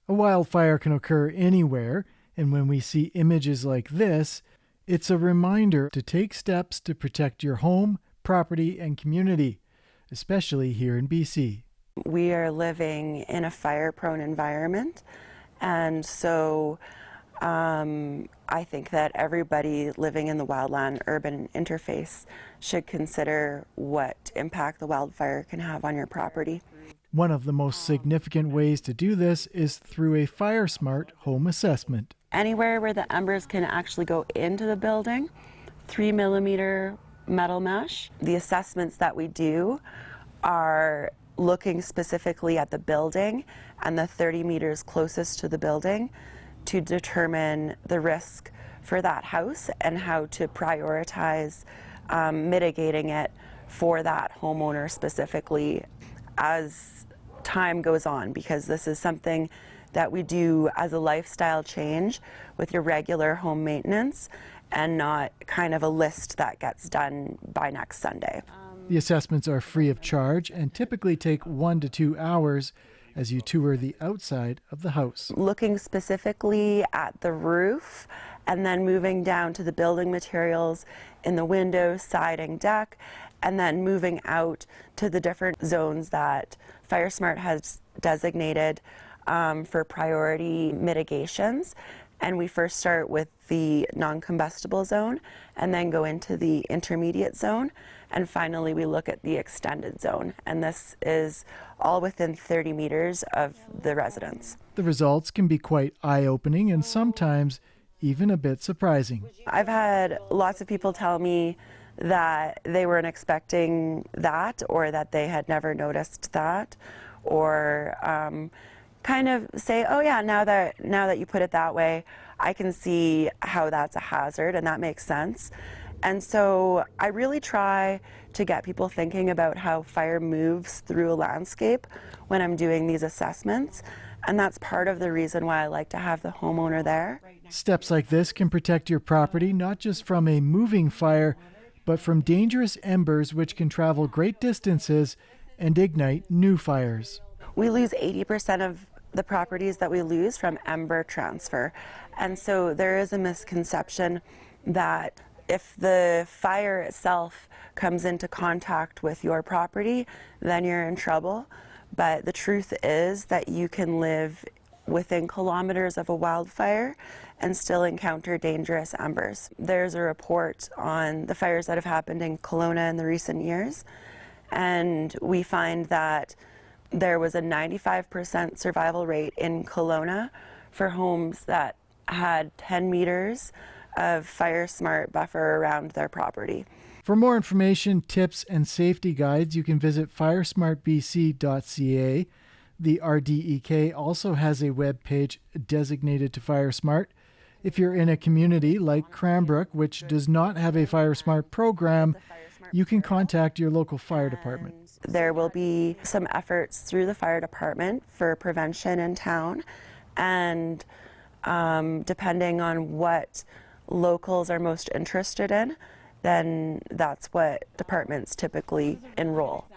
A wildfire can occur anywhere, and when we see images like this, it's a reminder to take steps to protect your home, property, and community, especially here in BC. We are living in a fire-prone environment, and so I think that everybody living in the wildland-urban interface should consider what impact the wildfire can have on your property. One of the most significant ways to do this is through a FireSmart home assessment. Anywhere where the embers can actually go into the building, 3mm metal mesh. The assessments that we do are looking specifically at the building and the 30 meters closest to the building to determine the risk for that house and how to prioritize mitigating it for that homeowner specifically as time goes on, because this is something that we do as a lifestyle change with your regular home maintenance and not kind of a list that gets done by next Sunday. The assessments are free of charge and typically take 1 to 2 hours as you tour the outside of the house. Looking specifically at the roof and then moving down to the building materials in the windows, siding, deck, and then moving out to the different zones that FireSmart has designated for priority mitigations. And we first start with the non-combustible zone and then go into the intermediate zone. And finally, we look at the extended zone. And this is all within 30 meters of the residence. The results can be quite eye-opening and sometimes even a bit surprising. I've had lots of people tell me that they weren't expecting that, or that they had never noticed that, or kind of say, oh yeah, now that you put it that way, I can see how that's a hazard and that makes sense. And so I really try to get people thinking about how fire moves through a landscape when I'm doing these assessments. And that's part of the reason why I like to have the homeowner there. Steps like this can protect your property not just from a moving fire, but from dangerous embers which can travel great distances and ignite new fires. We lose 80% of the properties that we lose from ember transfer. And so there is a misconception that if the fire itself comes into contact with your property, then you're in trouble. But the truth is that you can live within kilometers of a wildfire and still encounter dangerous embers. There's a report on the fires that have happened in Kelowna in the recent years, and we find that there was a 95% survival rate in Kelowna for homes that had 10 meters of FireSmart buffer around their property. For more information, tips, and safety guides, you can visit firesmartbc.ca. The RDEK also has a web page designated to FireSmart. If you're in a community like Cranbrook, which does not have a FireSmart program, you can contact your local fire department. There will be some efforts through the fire department for prevention in town, and depending on what locals are most interested in, then that's what departments typically enroll.